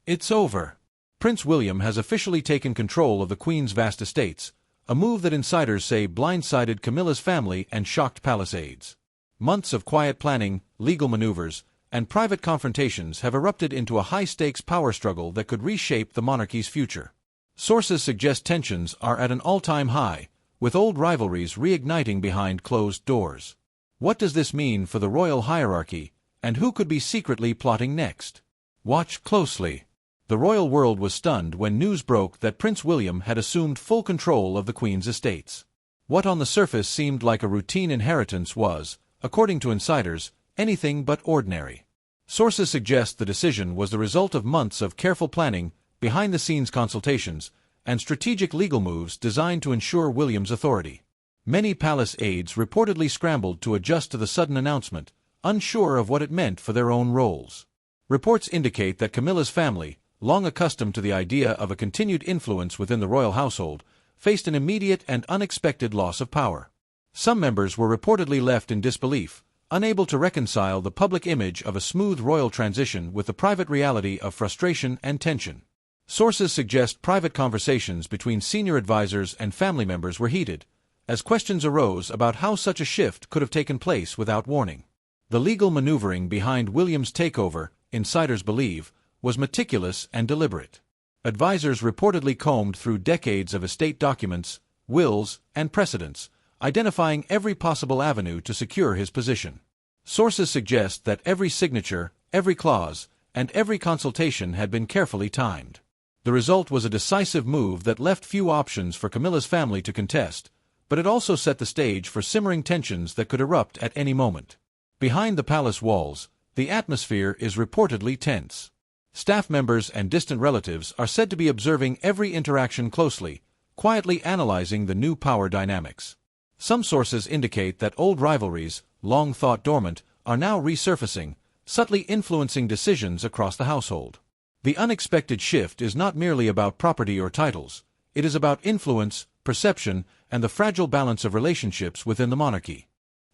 It's over. Prince William has officially taken control of the Queen's vast estates, a move that insiders say blindsided Camilla's family and shocked palace aides. Months of quiet planning, legal maneuvers, and private confrontations have erupted into a high-stakes power struggle that could reshape the monarchy's future. Sources suggest tensions are at an all-time high, with old rivalries reigniting behind closed doors. What does this mean for the royal hierarchy, and who could be secretly plotting next? Watch closely. The royal world was stunned when news broke that Prince William had assumed full control of the Queen's estates. What on the surface seemed like a routine inheritance was, according to insiders, anything but ordinary. Sources suggest the decision was the result of months of careful planning, behind-the-scenes consultations, and strategic legal moves designed to ensure William's authority. Many palace aides reportedly scrambled to adjust to the sudden announcement, unsure of what it meant for their own roles. Reports indicate that Camilla's family, long accustomed to the idea of a continued influence within the royal household, faced an immediate and unexpected loss of power. Some members were reportedly left in disbelief, unable to reconcile the public image of a smooth royal transition with the private reality of frustration and tension. Sources suggest private conversations between senior advisors and family members were heated, as questions arose about how such a shift could have taken place without warning. The legal maneuvering behind William's takeover, insiders believe, was meticulous and deliberate. Advisors reportedly combed through decades of estate documents, wills, and precedents, identifying every possible avenue to secure his position. Sources suggest that every signature, every clause, and every consultation had been carefully timed. The result was a decisive move that left few options for Camilla's family to contest, but it also set the stage for simmering tensions that could erupt at any moment. Behind the palace walls, the atmosphere is reportedly tense. Staff members and distant relatives are said to be observing every interaction closely, quietly analyzing the new power dynamics. Some sources indicate that old rivalries, long thought dormant, are now resurfacing, subtly influencing decisions across the household. The unexpected shift is not merely about property or titles, it is about influence, perception, and the fragile balance of relationships within the monarchy.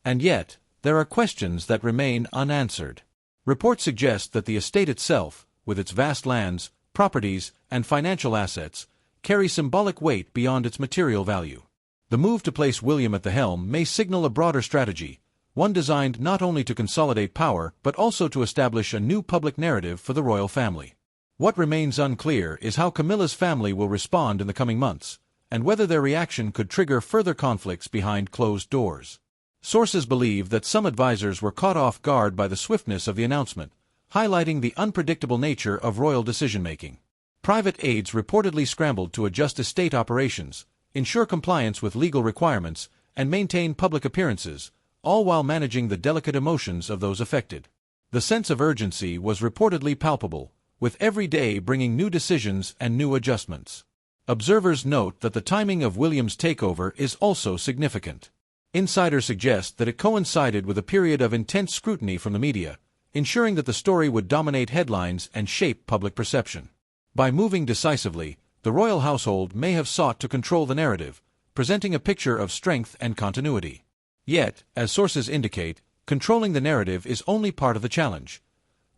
And yet, there are questions that remain unanswered. Reports suggest that the estate itself, with its vast lands, properties, and financial assets, carry symbolic weight beyond its material value. The move to place William at the helm may signal a broader strategy, one designed not only to consolidate power but also to establish a new public narrative for the royal family. What remains unclear is how Camilla's family will respond in the coming months, and whether their reaction could trigger further conflicts behind closed doors. Sources believe that some advisors were caught off guard by the swiftness of the announcement, highlighting the unpredictable nature of royal decision-making. Private aides reportedly scrambled to adjust estate operations, ensure compliance with legal requirements, and maintain public appearances, all while managing the delicate emotions of those affected. The sense of urgency was reportedly palpable, with every day bringing new decisions and new adjustments. Observers note that the timing of William's takeover is also significant. Insiders suggest that it coincided with a period of intense scrutiny from the media, ensuring that the story would dominate headlines and shape public perception. By moving decisively, the royal household may have sought to control the narrative, presenting a picture of strength and continuity. Yet, as sources indicate, controlling the narrative is only part of the challenge.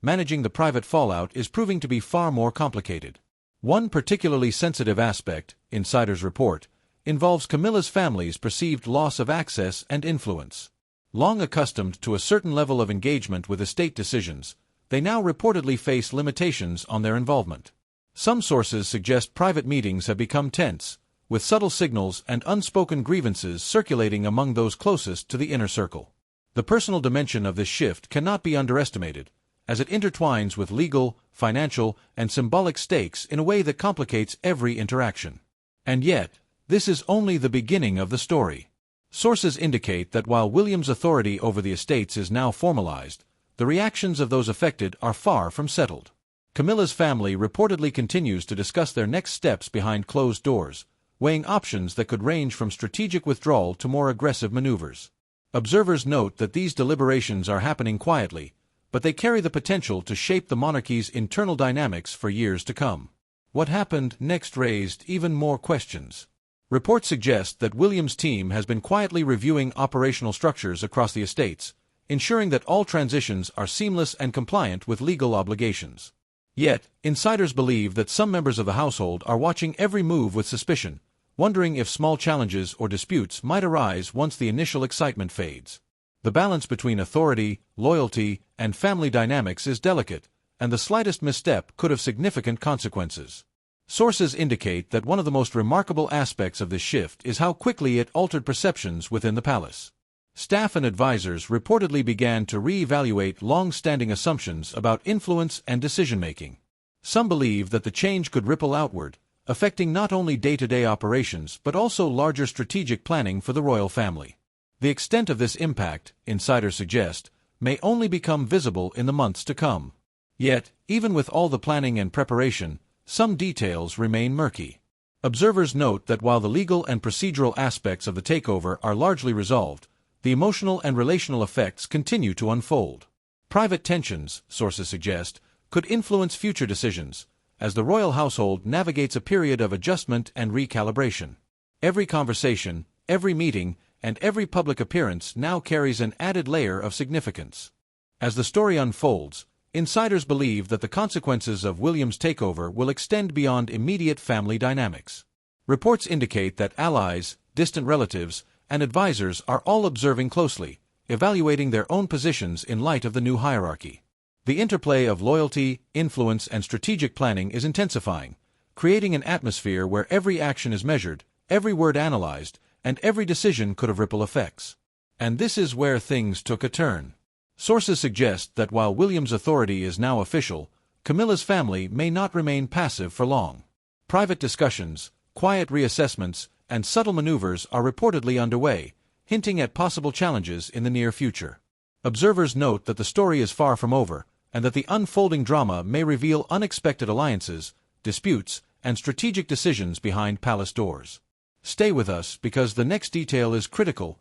Managing the private fallout is proving to be far more complicated. One particularly sensitive aspect, insiders report, involves Camilla's family's perceived loss of access and influence. Long accustomed to a certain level of engagement with estate decisions, they now reportedly face limitations on their involvement. Some sources suggest private meetings have become tense, with subtle signals and unspoken grievances circulating among those closest to the inner circle. The personal dimension of this shift cannot be underestimated, as it intertwines with legal, financial, and symbolic stakes in a way that complicates every interaction. And yet, this is only the beginning of the story. Sources indicate that while William's authority over the estates is now formalized, the reactions of those affected are far from settled. Camilla's family reportedly continues to discuss their next steps behind closed doors, weighing options that could range from strategic withdrawal to more aggressive maneuvers. Observers note that these deliberations are happening quietly, but they carry the potential to shape the monarchy's internal dynamics for years to come. What happened next raised even more questions. Reports suggest that William's team has been quietly reviewing operational structures across the estates, ensuring that all transitions are seamless and compliant with legal obligations. Yet, insiders believe that some members of the household are watching every move with suspicion, wondering if small challenges or disputes might arise once the initial excitement fades. The balance between authority, loyalty, and family dynamics is delicate, and the slightest misstep could have significant consequences. Sources indicate that one of the most remarkable aspects of this shift is how quickly it altered perceptions within the palace. Staff and advisors reportedly began to re-evaluate long-standing assumptions about influence and decision-making. Some believe that the change could ripple outward, affecting not only day-to-day operations but also larger strategic planning for the royal family. The extent of this impact, insiders suggest, may only become visible in the months to come. Yet, even with all the planning and preparation, some details remain murky. Observers note that while the legal and procedural aspects of the takeover are largely resolved, the emotional and relational effects continue to unfold. Private tensions, sources suggest, could influence future decisions, as the royal household navigates a period of adjustment and recalibration. Every conversation, every meeting, and every public appearance now carries an added layer of significance. As the story unfolds, insiders believe that the consequences of William's takeover will extend beyond immediate family dynamics. Reports indicate that allies, distant relatives, and advisors are all observing closely, evaluating their own positions in light of the new hierarchy. The interplay of loyalty, influence, and strategic planning is intensifying, creating an atmosphere where every action is measured, every word analyzed, and every decision could have ripple effects. And this is where things took a turn. Sources suggest that while William's authority is now official, Camilla's family may not remain passive for long. Private discussions, quiet reassessments, and subtle maneuvers are reportedly underway, hinting at possible challenges in the near future. Observers note that the story is far from over, and that the unfolding drama may reveal unexpected alliances, disputes, and strategic decisions behind palace doors. Stay with us because the next detail is critical.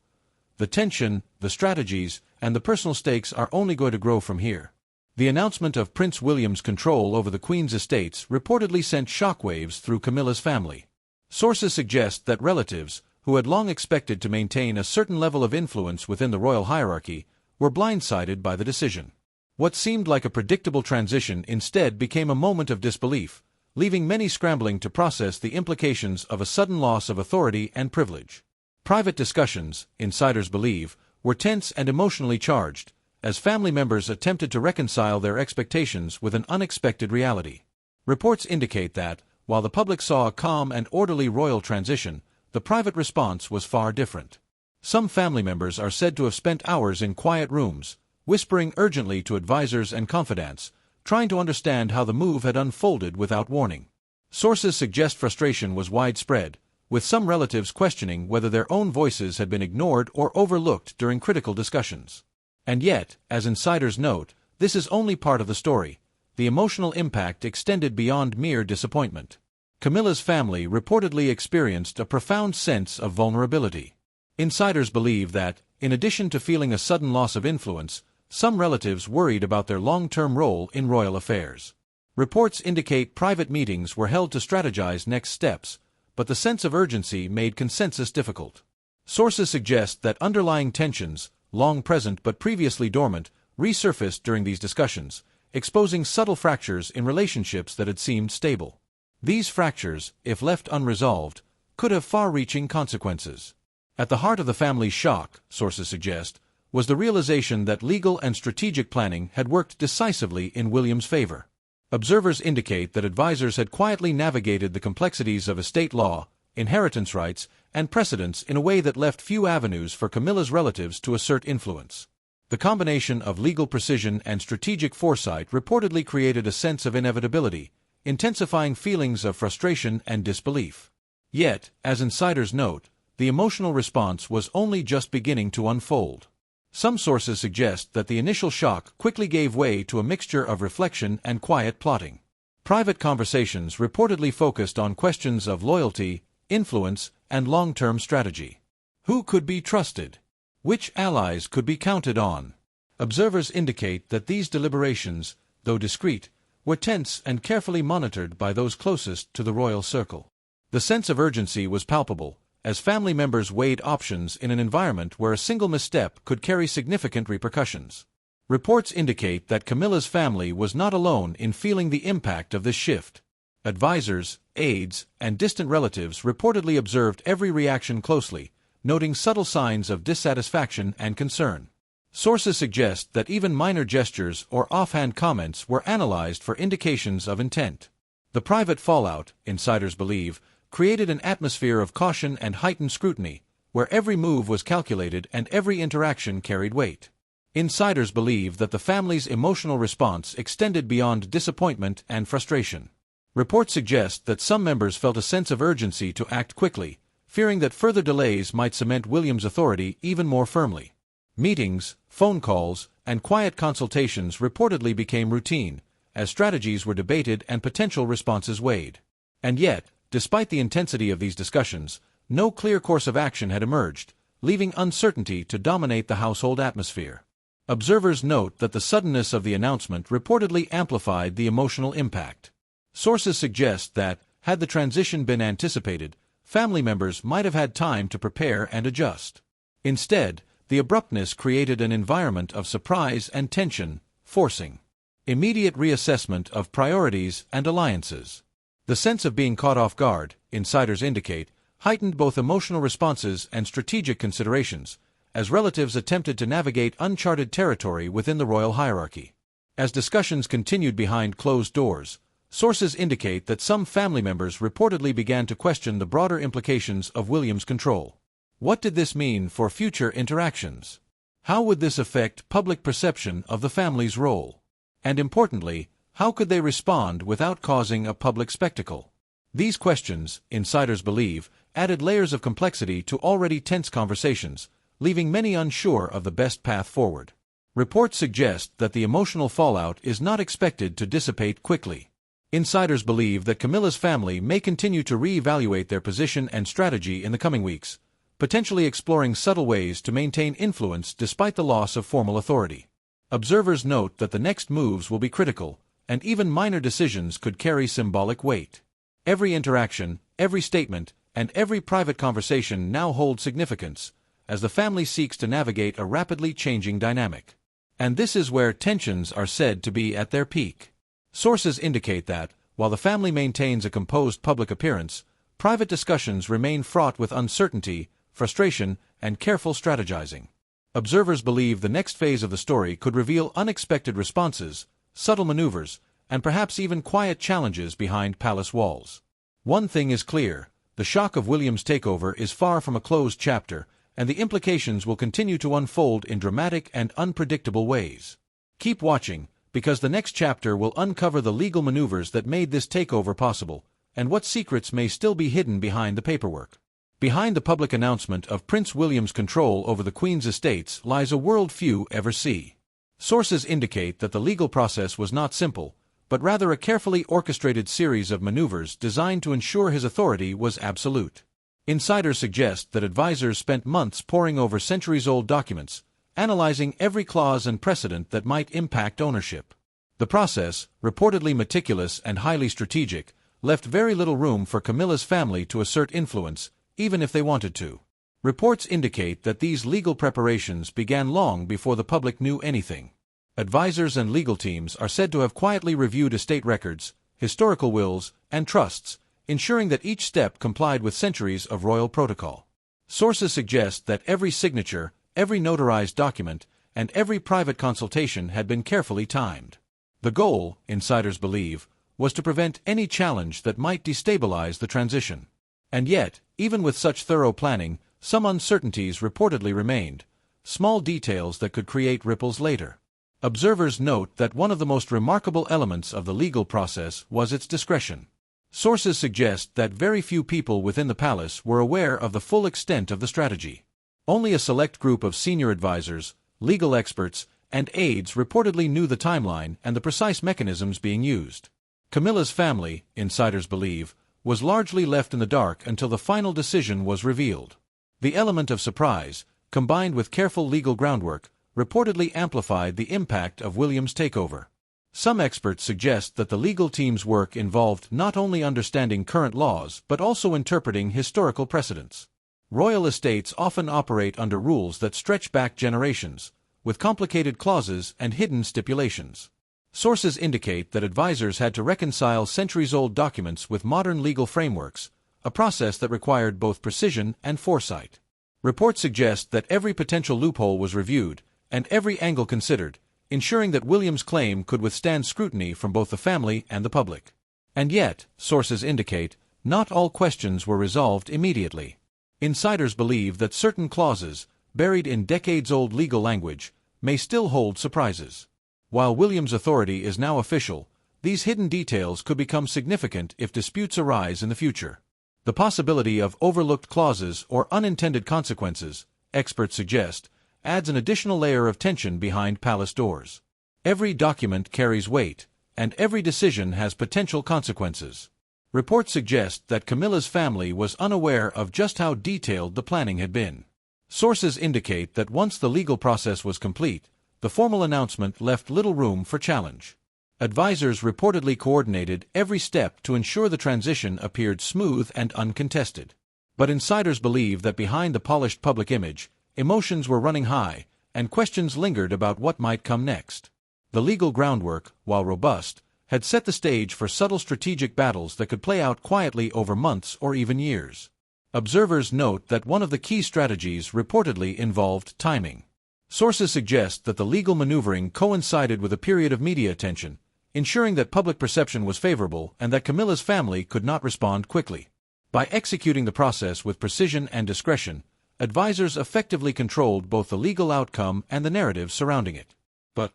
The tension, the strategies, and the personal stakes are only going to grow from here. The announcement of Prince William's control over the Queen's estates reportedly sent shockwaves through Camilla's family. Sources suggest that relatives, who had long expected to maintain a certain level of influence within the royal hierarchy, were blindsided by the decision. What seemed like a predictable transition instead became a moment of disbelief, leaving many scrambling to process the implications of a sudden loss of authority and privilege. Private discussions, insiders believe, were tense and emotionally charged, as family members attempted to reconcile their expectations with an unexpected reality. Reports indicate that, while the public saw a calm and orderly royal transition, the private response was far different. Some family members are said to have spent hours in quiet rooms, whispering urgently to advisors and confidants, trying to understand how the move had unfolded without warning. Sources suggest frustration was widespread, with some relatives questioning whether their own voices had been ignored or overlooked during critical discussions. And yet, as insiders note, this is only part of the story. The emotional impact extended beyond mere disappointment. Camilla's family reportedly experienced a profound sense of vulnerability. Insiders believe that, in addition to feeling a sudden loss of influence, some relatives worried about their long-term role in royal affairs. Reports indicate private meetings were held to strategize next steps, but the sense of urgency made consensus difficult. Sources suggest that underlying tensions, long present but previously dormant, resurfaced during these discussions, exposing subtle fractures in relationships that had seemed stable. These fractures, if left unresolved, could have far-reaching consequences. At the heart of the family's shock, sources suggest, was the realization that legal and strategic planning had worked decisively in William's favor. Observers indicate that advisors had quietly navigated the complexities of estate law, inheritance rights, and precedents in a way that left few avenues for Camilla's relatives to assert influence. The combination of legal precision and strategic foresight reportedly created a sense of inevitability, intensifying feelings of frustration and disbelief. Yet, as insiders note, the emotional response was only just beginning to unfold. Some sources suggest that the initial shock quickly gave way to a mixture of reflection and quiet plotting. Private conversations reportedly focused on questions of loyalty, influence, and long-term strategy. Who could be trusted? Which allies could be counted on? Observers indicate that these deliberations, though discreet, were tense and carefully monitored by those closest to the royal circle. The sense of urgency was palpable, as family members weighed options in an environment where a single misstep could carry significant repercussions. Reports indicate that Camilla's family was not alone in feeling the impact of this shift. Advisors, aides, and distant relatives reportedly observed every reaction closely, noting subtle signs of dissatisfaction and concern. Sources suggest that even minor gestures or offhand comments were analyzed for indications of intent. The private fallout, insiders believe, created an atmosphere of caution and heightened scrutiny, where every move was calculated and every interaction carried weight. Insiders believe that the family's emotional response extended beyond disappointment and frustration. Reports suggest that some members felt a sense of urgency to act quickly, fearing that further delays might cement William's authority even more firmly. Meetings, phone calls, and quiet consultations reportedly became routine, as strategies were debated and potential responses weighed. And yet, despite the intensity of these discussions, no clear course of action had emerged, leaving uncertainty to dominate the household atmosphere. Observers note that the suddenness of the announcement reportedly amplified the emotional impact. Sources suggest that, had the transition been anticipated, family members might have had time to prepare and adjust. Instead, the abruptness created an environment of surprise and tension, forcing immediate reassessment of priorities and alliances. The sense of being caught off guard, insiders indicate, heightened both emotional responses and strategic considerations, as relatives attempted to navigate uncharted territory within the royal hierarchy. As discussions continued behind closed doors, sources indicate that some family members reportedly began to question the broader implications of William's control. What did this mean for future interactions? How would this affect public perception of the family's role? And importantly, how could they respond without causing a public spectacle? These questions, insiders believe, added layers of complexity to already tense conversations, leaving many unsure of the best path forward. Reports suggest that the emotional fallout is not expected to dissipate quickly. Insiders believe that Camilla's family may continue to re-evaluate their position and strategy in the coming weeks, potentially exploring subtle ways to maintain influence despite the loss of formal authority. Observers note that the next moves will be critical, and even minor decisions could carry symbolic weight. Every interaction, every statement, and every private conversation now hold significance, as the family seeks to navigate a rapidly changing dynamic. And this is where tensions are said to be at their peak. Sources indicate that, while the family maintains a composed public appearance, private discussions remain fraught with uncertainty, frustration, and careful strategizing. Observers believe the next phase of the story could reveal unexpected responses, subtle maneuvers, and perhaps even quiet challenges behind palace walls. One thing is clear: the shock of William's takeover is far from a closed chapter, and the implications will continue to unfold in dramatic and unpredictable ways. Keep watching, because the next chapter will uncover the legal maneuvers that made this takeover possible, and what secrets may still be hidden behind the paperwork. Behind the public announcement of Prince William's control over the Queen's estates lies a world few ever see. Sources indicate that the legal process was not simple, but rather a carefully orchestrated series of maneuvers designed to ensure his authority was absolute. Insiders suggest that advisors spent months poring over centuries-old documents, analyzing every clause and precedent that might impact ownership. The process, reportedly meticulous and highly strategic, left very little room for Camilla's family to assert influence, even if they wanted to. Reports indicate that these legal preparations began long before the public knew anything. Advisors and legal teams are said to have quietly reviewed estate records, historical wills, and trusts, ensuring that each step complied with centuries of royal protocol. Sources suggest that every signature, every notarized document, and every private consultation had been carefully timed. The goal, insiders believe, was to prevent any challenge that might destabilize the transition. And yet, even with such thorough planning, some uncertainties reportedly remained, small details that could create ripples later. Observers note that one of the most remarkable elements of the legal process was its discretion. Sources suggest that very few people within the palace were aware of the full extent of the strategy. Only a select group of senior advisors, legal experts, and aides reportedly knew the timeline and the precise mechanisms being used. Camilla's family, insiders believe, was largely left in the dark until the final decision was revealed. The element of surprise, combined with careful legal groundwork, reportedly amplified the impact of William's takeover. Some experts suggest that the legal team's work involved not only understanding current laws but also interpreting historical precedents. Royal estates often operate under rules that stretch back generations, with complicated clauses and hidden stipulations. Sources indicate that advisors had to reconcile centuries-old documents with modern legal frameworks, a process that required both precision and foresight. Reports suggest that every potential loophole was reviewed, and every angle considered, ensuring that William's claim could withstand scrutiny from both the family and the public. And yet, sources indicate, not all questions were resolved immediately. Insiders believe that certain clauses, buried in decades-old legal language, may still hold surprises. While William's authority is now official, these hidden details could become significant if disputes arise in the future. The possibility of overlooked clauses or unintended consequences, experts suggest, adds an additional layer of tension behind palace doors. Every document carries weight, and every decision has potential consequences. Reports suggest that Camilla's family was unaware of just how detailed the planning had been. Sources indicate that once the legal process was complete, the formal announcement left little room for challenge. Advisors reportedly coordinated every step to ensure the transition appeared smooth and uncontested. But insiders believe that behind the polished public image, emotions were running high, and questions lingered about what might come next. The legal groundwork, while robust, had set the stage for subtle strategic battles that could play out quietly over months or even years. Observers note that one of the key strategies reportedly involved timing. Sources suggest that the legal maneuvering coincided with a period of media attention, ensuring that public perception was favorable and that Camilla's family could not respond quickly. By executing the process with precision and discretion, advisors effectively controlled both the legal outcome and the narrative surrounding it. But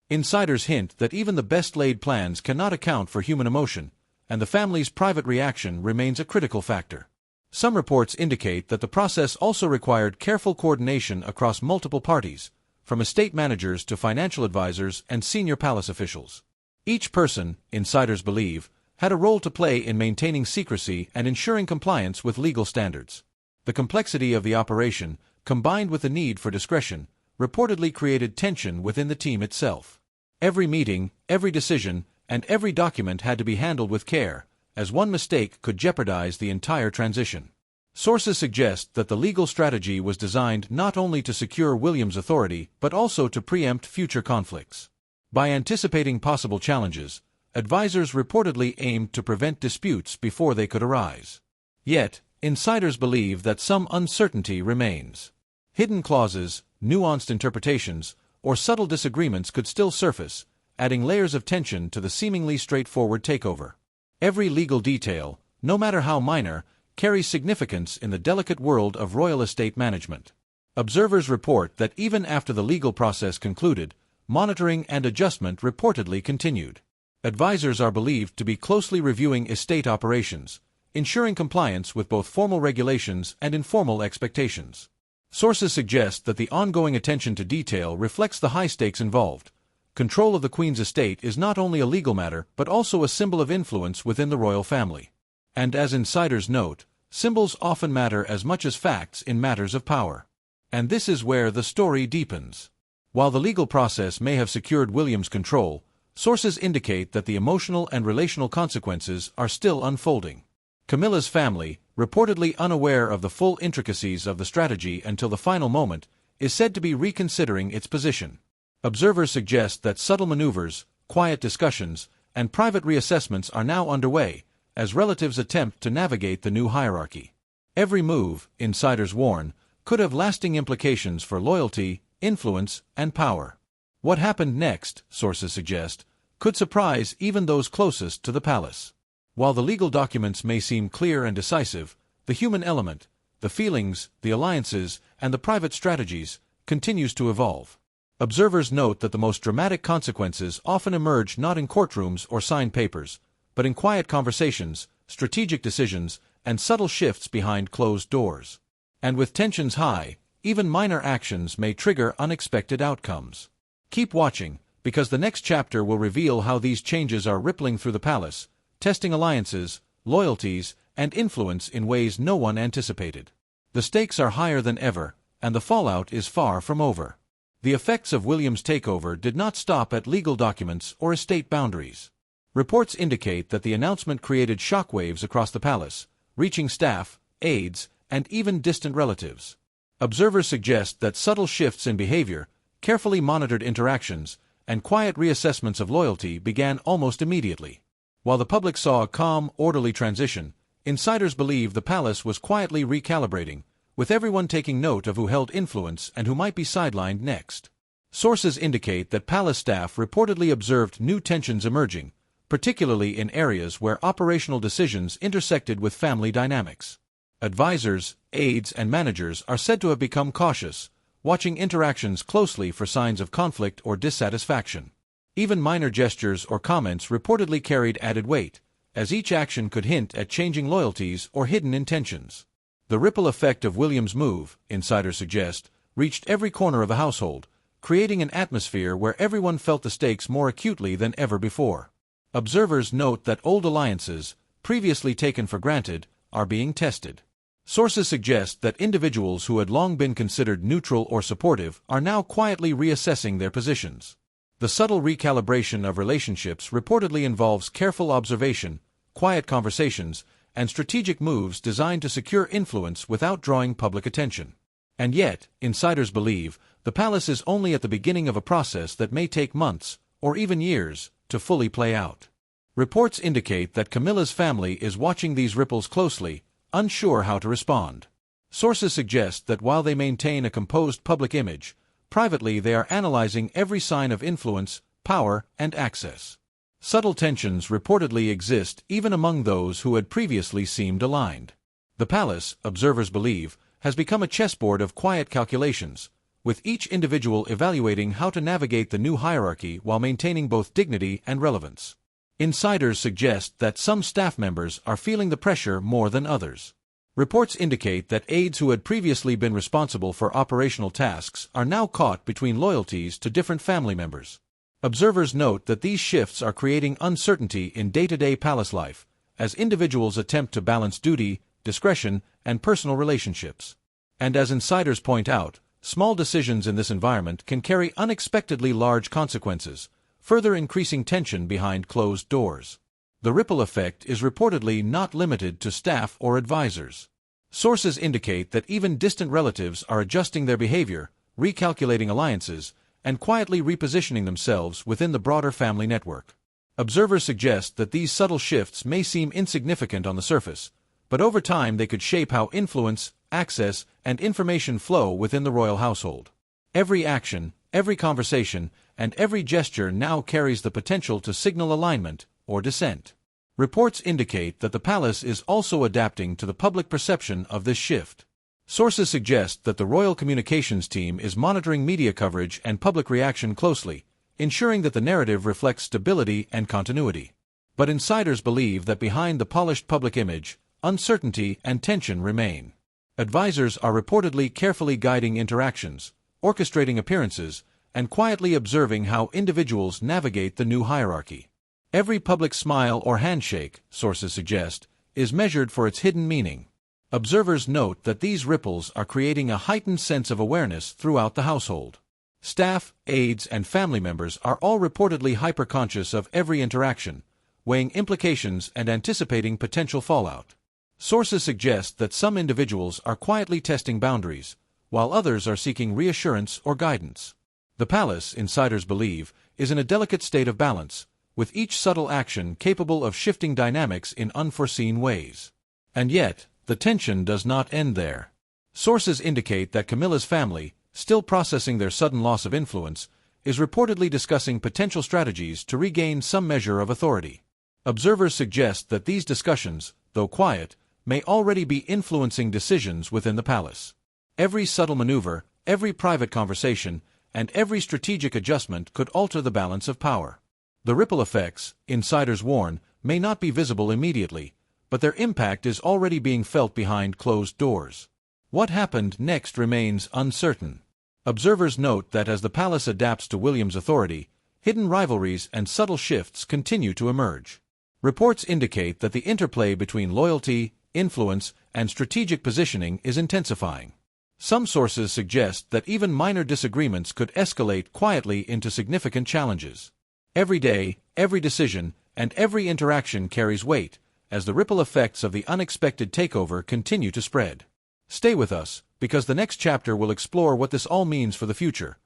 insiders hint that even the best-laid plans cannot account for human emotion, and the family's private reaction remains a critical factor. Some reports indicate that the process also required careful coordination across multiple parties, from estate managers to financial advisors and senior palace officials. Each person, insiders believe, had a role to play in maintaining secrecy and ensuring compliance with legal standards. The complexity of the operation, combined with the need for discretion, reportedly created tension within the team itself. Every meeting, every decision, and every document had to be handled with care, as one mistake could jeopardize the entire transition. Sources suggest that the legal strategy was designed not only to secure William's authority but also to preempt future conflicts. By anticipating possible challenges, advisors reportedly aimed to prevent disputes before they could arise. Yet, insiders believe that some uncertainty remains. Hidden clauses, nuanced interpretations, or subtle disagreements could still surface, adding layers of tension to the seemingly straightforward takeover. Every legal detail, no matter how minor, carries significance in the delicate world of royal estate management. Observers report that even after the legal process concluded, monitoring and adjustment reportedly continued. Advisors are believed to be closely reviewing estate operations, ensuring compliance with both formal regulations and informal expectations. Sources suggest that the ongoing attention to detail reflects the high stakes involved. Control of the Queen's estate is not only a legal matter but also a symbol of influence within the royal family. And as insiders note, symbols often matter as much as facts in matters of power. And this is where the story deepens. While the legal process may have secured William's control, sources indicate that the emotional and relational consequences are still unfolding. Camilla's family, reportedly unaware of the full intricacies of the strategy until the final moment, is said to be reconsidering its position. Observers suggest that subtle maneuvers, quiet discussions, and private reassessments are now underway, as relatives attempt to navigate the new hierarchy. Every move, insiders warn, could have lasting implications for loyalty, influence, and power. What happened next, sources suggest, could surprise even those closest to the palace. While the legal documents may seem clear and decisive, the human element, the feelings, the alliances, and the private strategies, continues to evolve. Observers note that the most dramatic consequences often emerge not in courtrooms or signed papers, but in quiet conversations, strategic decisions, and subtle shifts behind closed doors. And with tensions high, even minor actions may trigger unexpected outcomes. Keep watching, because the next chapter will reveal how these changes are rippling through the palace, testing alliances, loyalties, and influence in ways no one anticipated. The stakes are higher than ever, and the fallout is far from over. The effects of William's takeover did not stop at legal documents or estate boundaries. Reports indicate that the announcement created shockwaves across the palace, reaching staff, aides, and even distant relatives. Observers suggest that subtle shifts in behavior, carefully monitored interactions, and quiet reassessments of loyalty began almost immediately. While the public saw a calm, orderly transition, insiders believe the palace was quietly recalibrating, with everyone taking note of who held influence and who might be sidelined next. Sources indicate that palace staff reportedly observed new tensions emerging, particularly in areas where operational decisions intersected with family dynamics. Advisors, aides, and managers are said to have become cautious, watching interactions closely for signs of conflict or dissatisfaction. Even minor gestures or comments reportedly carried added weight, as each action could hint at changing loyalties or hidden intentions. The ripple effect of William's move, insiders suggest, reached every corner of the household, creating an atmosphere where everyone felt the stakes more acutely than ever before. Observers note that old alliances, previously taken for granted, are being tested. Sources suggest that individuals who had long been considered neutral or supportive are now quietly reassessing their positions. The subtle recalibration of relationships reportedly involves careful observation, quiet conversations, and strategic moves designed to secure influence without drawing public attention. And yet, insiders believe, the palace is only at the beginning of a process that may take months, or even years, to fully play out. Reports indicate that Camilla's family is watching these ripples closely, unsure how to respond. Sources suggest that while they maintain a composed public image, privately they are analyzing every sign of influence, power, and access. Subtle tensions reportedly exist even among those who had previously seemed aligned. The palace, observers believe, has become a chessboard of quiet calculations, with each individual evaluating how to navigate the new hierarchy while maintaining both dignity and relevance. Insiders suggest that some staff members are feeling the pressure more than others. Reports indicate that aides who had previously been responsible for operational tasks are now caught between loyalties to different family members. Observers note that these shifts are creating uncertainty in day-to-day palace life, as individuals attempt to balance duty, discretion, and personal relationships. And as insiders point out, small decisions in this environment can carry unexpectedly large consequences, further increasing tension behind closed doors. The ripple effect is reportedly not limited to staff or advisors. Sources indicate that even distant relatives are adjusting their behavior, recalculating alliances, and quietly repositioning themselves within the broader family network. Observers suggest that these subtle shifts may seem insignificant on the surface, but over time they could shape how influence, access, and information flow within the royal household. Every action, every conversation, and every gesture now carries the potential to signal alignment or dissent. Reports indicate that the palace is also adapting to the public perception of this shift. Sources suggest that the royal communications team is monitoring media coverage and public reaction closely, ensuring that the narrative reflects stability and continuity. But insiders believe that behind the polished public image, uncertainty and tension remain. Advisors are reportedly carefully guiding interactions, orchestrating appearances, and quietly observing how individuals navigate the new hierarchy. Every public smile or handshake, sources suggest, is measured for its hidden meaning. Observers note that these ripples are creating a heightened sense of awareness throughout the household. Staff, aides, and family members are all reportedly hyper-conscious of every interaction, weighing implications and anticipating potential fallout. Sources suggest that some individuals are quietly testing boundaries, while others are seeking reassurance or guidance. The palace, insiders believe, is in a delicate state of balance, with each subtle action capable of shifting dynamics in unforeseen ways. And yet, the tension does not end there. Sources indicate that Camilla's family, still processing their sudden loss of influence, is reportedly discussing potential strategies to regain some measure of authority. Observers suggest that these discussions, though quiet, may already be influencing decisions within the palace. Every subtle maneuver, every private conversation, and every strategic adjustment could alter the balance of power. The ripple effects, insiders warn, may not be visible immediately, but their impact is already being felt behind closed doors. What happened next remains uncertain. Observers note that as the palace adapts to William's authority, hidden rivalries and subtle shifts continue to emerge. Reports indicate that the interplay between loyalty, influence, and strategic positioning is intensifying. Some sources suggest that even minor disagreements could escalate quietly into significant challenges. Every day, every decision, and every interaction carries weight, as the ripple effects of the unexpected takeover continue to spread. Stay with us, because the next chapter will explore what this all means for the future,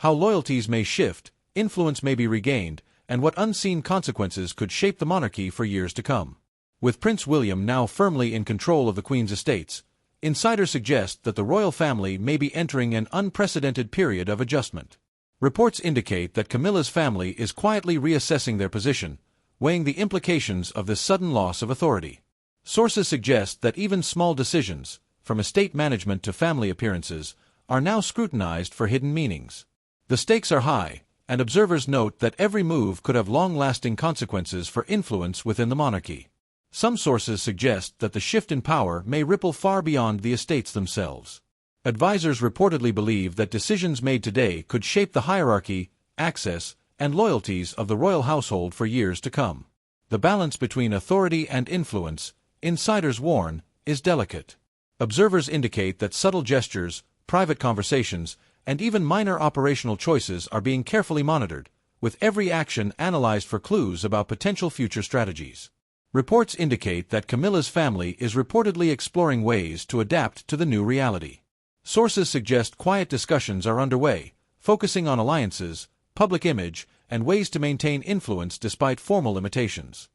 how loyalties may shift, influence may be regained, and what unseen consequences could shape the monarchy for years to come. With Prince William now firmly in control of the Queen's estates, insiders suggest that the royal family may be entering an unprecedented period of adjustment. Reports indicate that Camilla's family is quietly reassessing their position, weighing the implications of this sudden loss of authority. Sources suggest that even small decisions, from estate management to family appearances, are now scrutinized for hidden meanings. The stakes are high, and observers note that every move could have long-lasting consequences for influence within the monarchy. Some sources suggest that the shift in power may ripple far beyond the estates themselves. Advisors reportedly believe that decisions made today could shape the hierarchy, access, and loyalties of the royal household for years to come. The balance between authority and influence, insiders warn, is delicate. Observers indicate that subtle gestures, private conversations, and even minor operational choices are being carefully monitored, with every action analyzed for clues about potential future strategies. Reports indicate that Camilla's family is reportedly exploring ways to adapt to the new reality. Sources suggest quiet discussions are underway, focusing on alliances, public image, and ways to maintain influence despite formal limitations.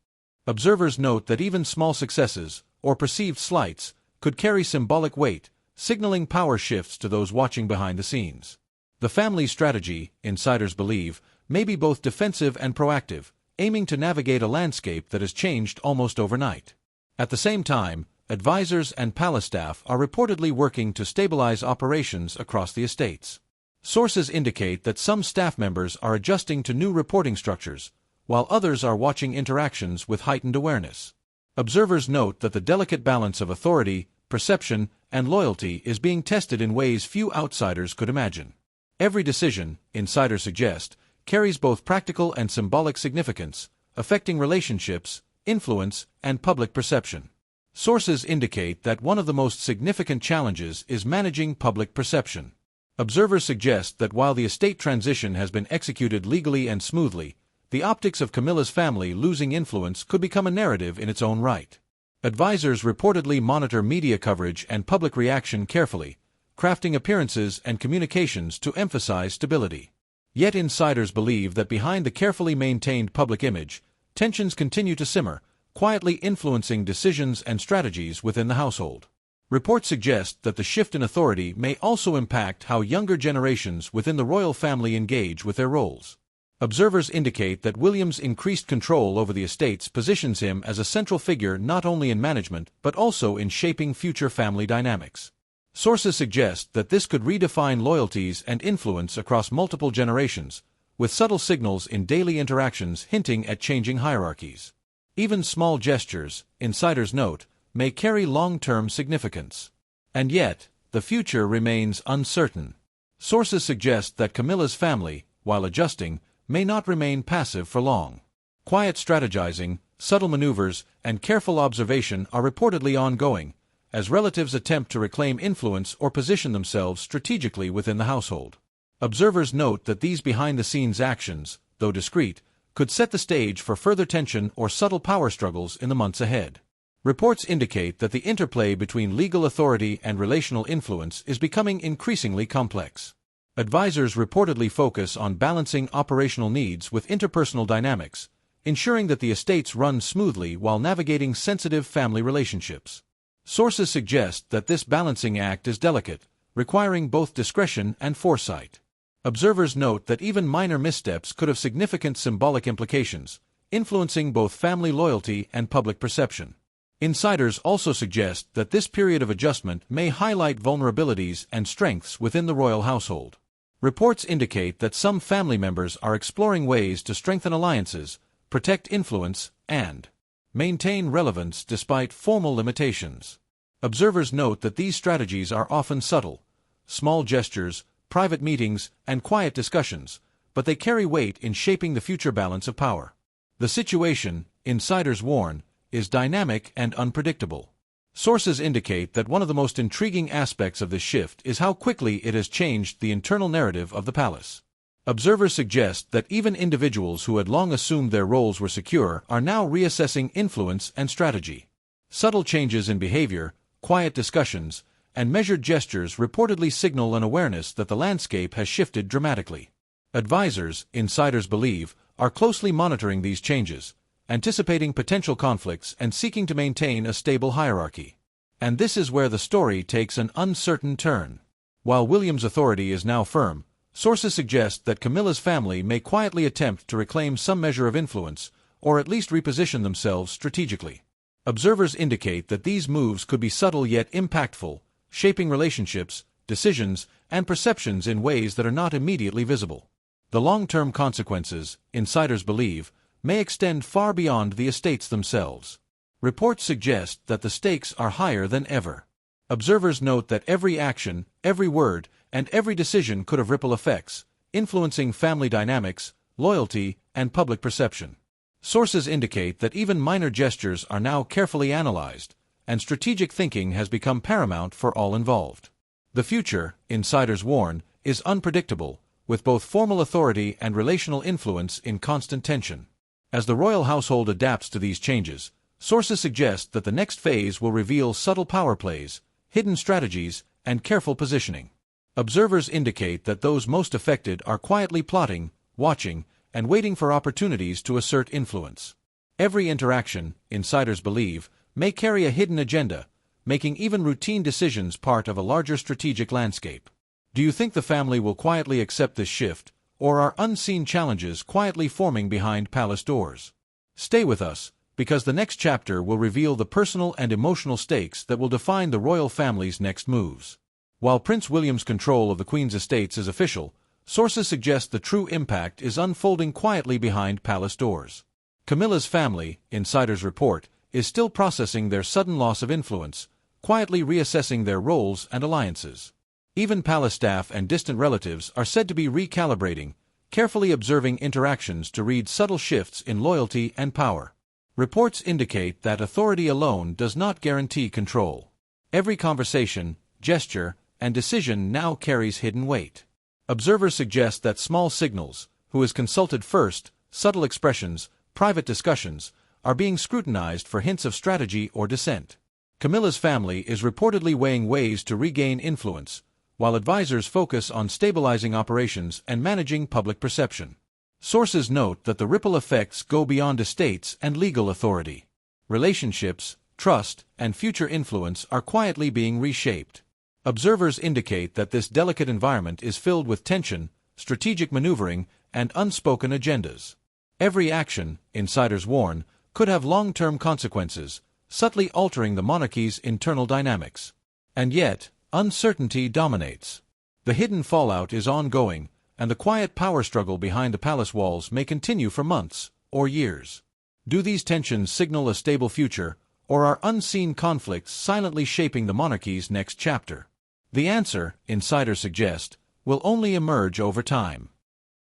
Observers note that even small successes, or perceived slights, could carry symbolic weight, signaling power shifts to those watching behind the scenes. The family's strategy, insiders believe, may be both defensive and proactive, aiming to navigate a landscape that has changed almost overnight. At the same time, advisors and palace staff are reportedly working to stabilize operations across the estates. Sources indicate that some staff members are adjusting to new reporting structures, while others are watching interactions with heightened awareness. Observers note that the delicate balance of authority, perception, and loyalty is being tested in ways few outsiders could imagine. Every decision, insiders suggest, carries both practical and symbolic significance, affecting relationships, influence, and public perception. Sources indicate that one of the most significant challenges is managing public perception. Observers suggest that while the estate transition has been executed legally and smoothly, the optics of Camilla's family losing influence could become a narrative in its own right. Advisors reportedly monitor media coverage and public reaction carefully, crafting appearances and communications to emphasize stability. Yet insiders believe that behind the carefully maintained public image, tensions continue to simmer, quietly influencing decisions and strategies within the household. Reports suggest that the shift in authority may also impact how younger generations within the royal family engage with their roles. Observers indicate that William's increased control over the estates positions him as a central figure not only in management but also in shaping future family dynamics. Sources suggest that this could redefine loyalties and influence across multiple generations, with subtle signals in daily interactions hinting at changing hierarchies. Even small gestures, insiders note, may carry long-term significance. And yet, the future remains uncertain. Sources suggest that Camilla's family, while adjusting, may not remain passive for long. Quiet strategizing, subtle maneuvers, and careful observation are reportedly ongoing, as relatives attempt to reclaim influence or position themselves strategically within the household. Observers note that these behind-the-scenes actions, though discreet, could set the stage for further tension or subtle power struggles in the months ahead. Reports indicate that the interplay between legal authority and relational influence is becoming increasingly complex. Advisors reportedly focus on balancing operational needs with interpersonal dynamics, ensuring that the estates run smoothly while navigating sensitive family relationships. Sources suggest that this balancing act is delicate, requiring both discretion and foresight. Observers note that even minor missteps could have significant symbolic implications, influencing both family loyalty and public perception. Insiders also suggest that this period of adjustment may highlight vulnerabilities and strengths within the royal household. Reports indicate that some family members are exploring ways to strengthen alliances, protect influence, and maintain relevance despite formal limitations. Observers note that these strategies are often subtle, small gestures, private meetings, and quiet discussions, but they carry weight in shaping the future balance of power. The situation, insiders warn, is dynamic and unpredictable. Sources indicate that one of the most intriguing aspects of this shift is how quickly it has changed the internal narrative of the palace. Observers suggest that even individuals who had long assumed their roles were secure are now reassessing influence and strategy. Subtle changes in behavior, quiet discussions, and measured gestures reportedly signal an awareness that the landscape has shifted dramatically. Advisors, insiders believe, are closely monitoring these changes, anticipating potential conflicts and seeking to maintain a stable hierarchy. And this is where the story takes an uncertain turn. While William's authority is now firm, sources suggest that Camilla's family may quietly attempt to reclaim some measure of influence, or at least reposition themselves strategically. Observers indicate that these moves could be subtle yet impactful, shaping relationships, decisions, and perceptions in ways that are not immediately visible. The long-term consequences, insiders believe, may extend far beyond the estates themselves. Reports suggest that the stakes are higher than ever. Observers note that every action, every word, and every decision could have ripple effects, influencing family dynamics, loyalty, and public perception. Sources indicate that even minor gestures are now carefully analyzed, and strategic thinking has become paramount for all involved. The future, insiders warn, is unpredictable, with both formal authority and relational influence in constant tension. As the royal household adapts to these changes, sources suggest that the next phase will reveal subtle power plays, hidden strategies, and careful positioning. Observers indicate that those most affected are quietly plotting, watching, and waiting for opportunities to assert influence. Every interaction, insiders believe, may carry a hidden agenda, making even routine decisions part of a larger strategic landscape. Do you think the family will quietly accept this shift, or are unseen challenges quietly forming behind palace doors? Stay with us, because the next chapter will reveal the personal and emotional stakes that will define the royal family's next moves. While Prince William's control of the Queen's estates is official, sources suggest the true impact is unfolding quietly behind palace doors. Camilla's family, insiders report, is still processing their sudden loss of influence, quietly reassessing their roles and alliances. Even palace staff and distant relatives are said to be recalibrating, carefully observing interactions to read subtle shifts in loyalty and power. Reports indicate that authority alone does not guarantee control. Every conversation, gesture, and decision now carries hidden weight. Observers suggest that small signals, who is consulted first, subtle expressions, private discussions, are being scrutinized for hints of strategy or dissent. Camilla's family is reportedly weighing ways to regain influence, while advisors focus on stabilizing operations and managing public perception. Sources note that the ripple effects go beyond estates and legal authority. Relationships, trust, and future influence are quietly being reshaped. Observers indicate that this delicate environment is filled with tension, strategic maneuvering, and unspoken agendas. Every action, insiders warn, could have long-term consequences, subtly altering the monarchy's internal dynamics. And yet, uncertainty dominates. The hidden fallout is ongoing, and the quiet power struggle behind the palace walls may continue for months or years. Do these tensions signal a stable future, or are unseen conflicts silently shaping the monarchy's next chapter? The answer, insiders suggest, will only emerge over time.